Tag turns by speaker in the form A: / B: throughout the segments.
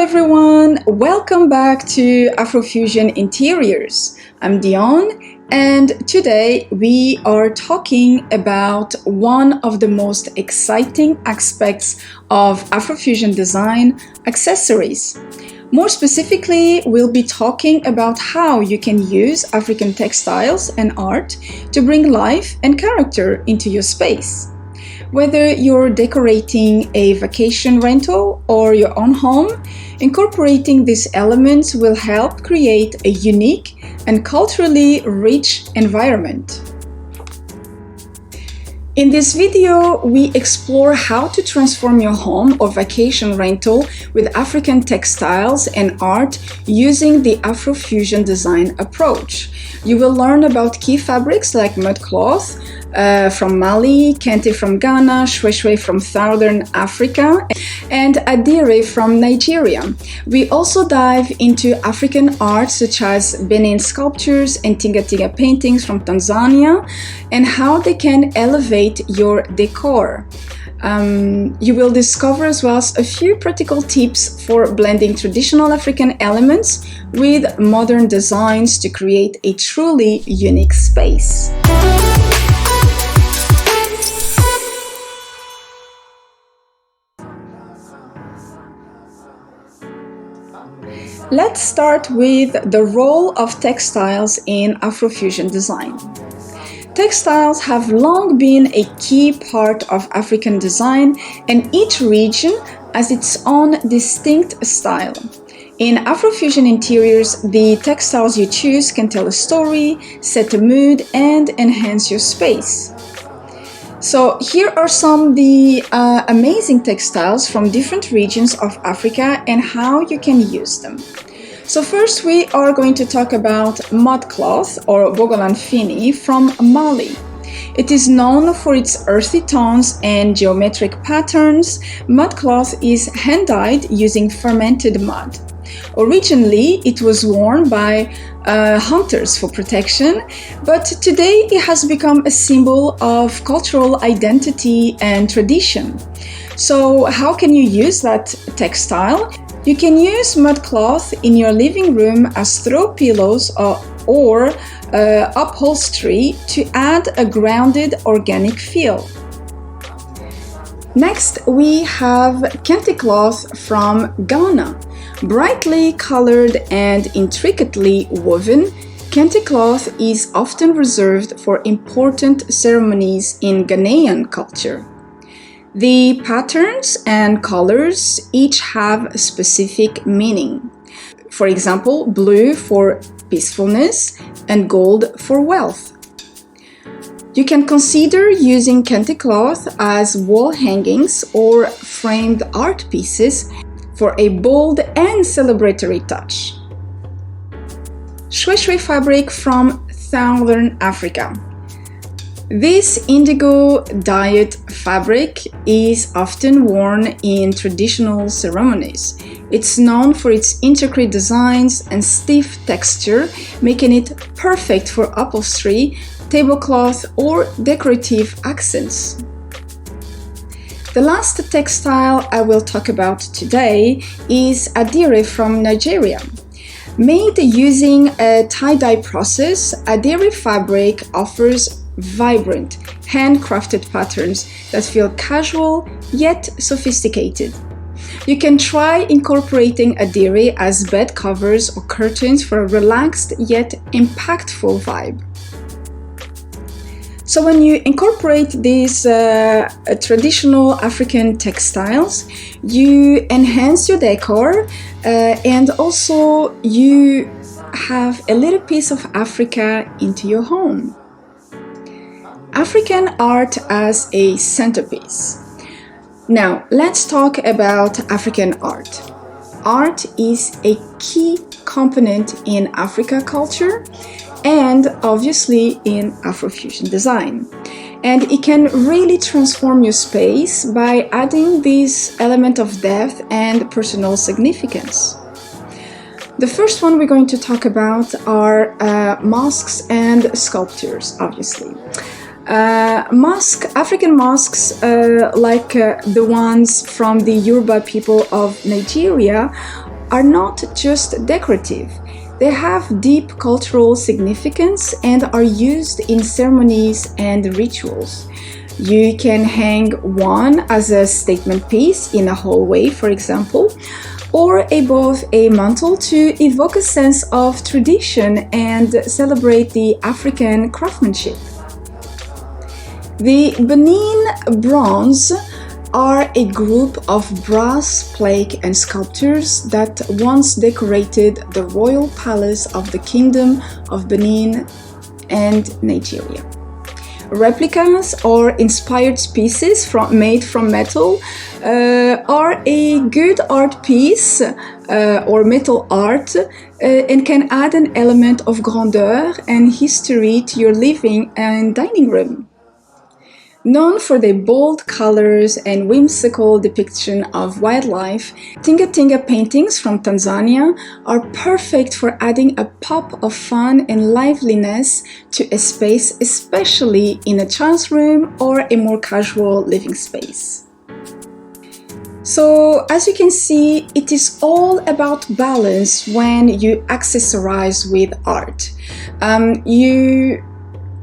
A: everyone, welcome back to Afrofusion Interiors. I'm Dion, and today we are talking about one of the most exciting aspects of Afrofusion design, accessories. More specifically, we'll be talking about how you can use African textiles and art to bring life and character into your space. Whether you're decorating a vacation rental or your own home, incorporating these elements will help create a unique and culturally rich environment. In this video, we explore how to transform your home or vacation rental with African textiles and art using the Afrofusion design approach. You will learn about key fabrics like Mudcloth from Mali, Kente from Ghana, Shweshwe from Southern Africa, and Adire from Nigeria. We also dive into African art such as Benin sculptures and Tinga Tinga paintings from Tanzania and how they can elevate your decor. You will discover as well as a few practical tips for blending traditional African elements with modern designs to create a truly unique space. Let's start with the role of textiles in Afrofusion design. Textiles have long been a key part of African design, and each region has its own distinct style. In Afrofusion interiors, the textiles you choose can tell a story, set a mood, and enhance your space. So here are some of the amazing textiles from different regions of Africa and how you can use them. So first we are going to talk about Mudcloth or Bogolan Fini from Mali. It is known for its earthy tones and geometric patterns. Mudcloth is hand-dyed using fermented mud. Originally, it was worn by hunters for protection, but today it has become a symbol of cultural identity and tradition. So how can you use that textile? You can use mudcloth in your living room as throw pillows or upholstery to add a grounded organic feel. Next, we have Kente cloth from Ghana. Brightly colored and intricately woven, Kente cloth is often reserved for important ceremonies in Ghanaian culture. The patterns and colors each have a specific meaning. For example, blue for peacefulness and gold for wealth. You can consider using Kente cloth as wall hangings or framed art pieces for a bold and celebratory touch. Shweshwe fabric from Southern Africa. This indigo dyed fabric is often worn in traditional ceremonies. It's known for its intricate designs and stiff texture, making it perfect for upholstery, tablecloth, or decorative accents. The last textile I will talk about today is Adire from Nigeria. Made using a tie-dye process, Adire fabric offers vibrant, handcrafted patterns that feel casual yet sophisticated. You can try incorporating Adire as bed covers or curtains for a relaxed yet impactful vibe. So when you incorporate these traditional African textiles, you enhance your decor and also you have a little piece of Africa into your home. African art as a centerpiece. Now, let's talk about African art. Art is a key component in Africa culture and obviously in Afrofusion design. And it can really transform your space by adding this element of depth and personal significance. The first one we're going to talk about are masks and sculptures, obviously. African masks, like the ones from the Yoruba people of Nigeria, are not just decorative. They have deep cultural significance and are used in ceremonies and rituals. You can hang one as a statement piece in a hallway, for example, or above a mantle to evoke a sense of tradition and celebrate the African craftsmanship. The Benin bronze are a group of brass plaque and sculptures that once decorated the royal palace of the Kingdom of Benin and Nigeria. Replicas or inspired pieces made from metal are a good art piece or metal art and can add an element of grandeur and history to your living and dining room. Known for their bold colors and whimsical depiction of wildlife, Tinga Tinga paintings from Tanzania are perfect for adding a pop of fun and liveliness to a space, especially in a child's room or a more casual living space. So, as you can see, it is all about balance when you accessorize with art. You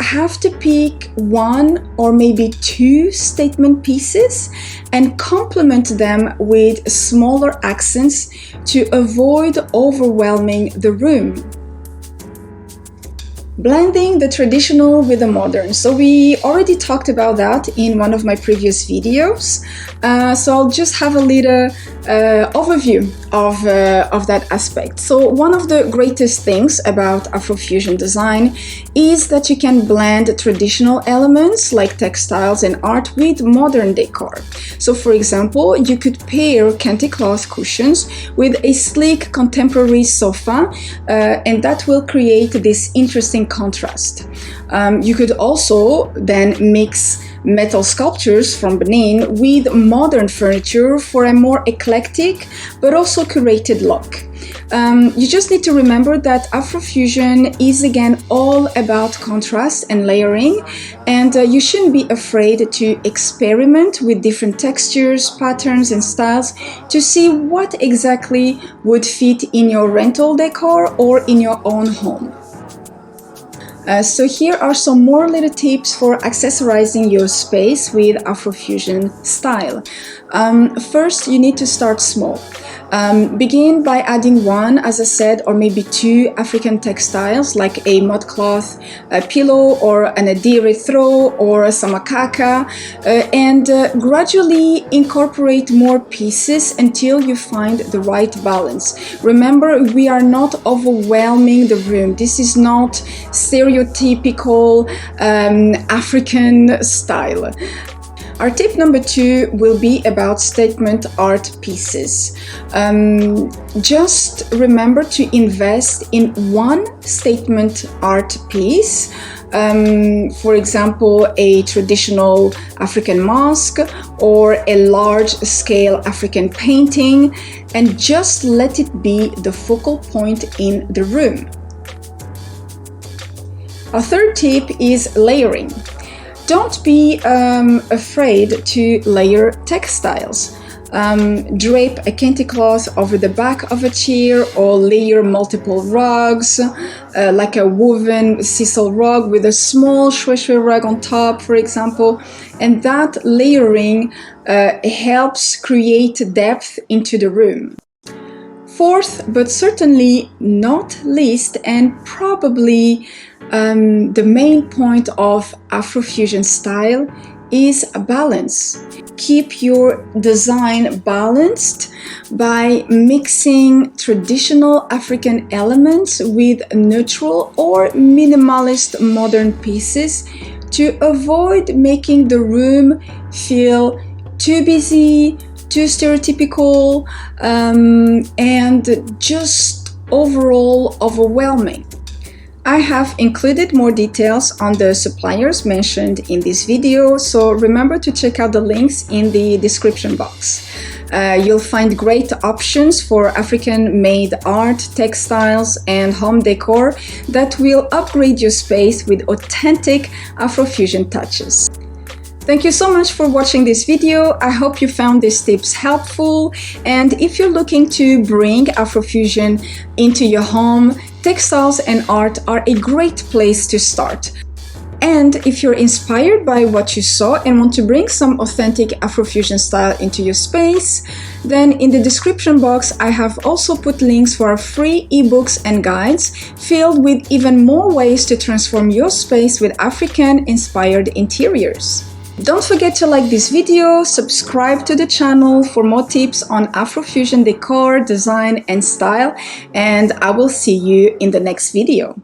A: have to pick one or maybe two statement pieces and complement them with smaller accents to avoid overwhelming the room. Blending the traditional with the modern. So we already talked about that in one of my previous videos. So I'll just have a little overview of that aspect. So one of the greatest things about Afrofusion design is that you can blend traditional elements like textiles and art with modern decor. So for example, you could pair Kente cloth cushions with a sleek contemporary sofa and that will create this interesting contrast. You could also then mix metal sculptures from Benin with modern furniture for a more eclectic but also curated look. You just need to remember that Afrofusion is again all about contrast and layering, and you shouldn't be afraid to experiment with different textures, patterns and styles to see what exactly would fit in your rental decor or in your own home. So here are some more little tips for accessorizing your space with Afrofusion style. First, you need to start small. Begin by adding one, as I said, or maybe two African textiles like a mudcloth, a pillow, or an Adire throw, or a samakaka, and gradually incorporate more pieces until you find the right balance. Remember, we are not overwhelming the room. This is not stereotypical African style. Our tip number 2 will be about statement art pieces. Just remember to invest in one statement art piece. For example, a traditional African mask or a large-scale African painting, and just let it be the focal point in the room. Our third tip is layering. Don't be afraid to layer textiles. Drape a Kente cloth over the back of a chair or layer multiple rugs, like a woven sisal rug with a small Shweshwe rug on top, for example. And that layering helps create depth into the room. Fourth, but certainly not least, and probably the main point of Afrofusion style is a balance. Keep your design balanced by mixing traditional African elements with neutral or minimalist modern pieces to avoid making the room feel too busy, too stereotypical, and just overall overwhelming. I have included more details on the suppliers mentioned in this video, so remember to check out the links in the description box. You'll find great options for African-made art, textiles, and home decor that will upgrade your space with authentic Afrofusion touches. Thank you so much for watching this video. I hope you found these tips helpful. And if you're looking to bring Afrofusion into your home, textiles and art are a great place to start. And if you're inspired by what you saw and want to bring some authentic Afrofusion style into your space, then in the description box I have also put links for our free ebooks and guides filled with even more ways to transform your space with African-inspired interiors. Don't forget to like this video, subscribe to the channel for more tips on Afrofusion decor, design, and style, and I will see you in the next video.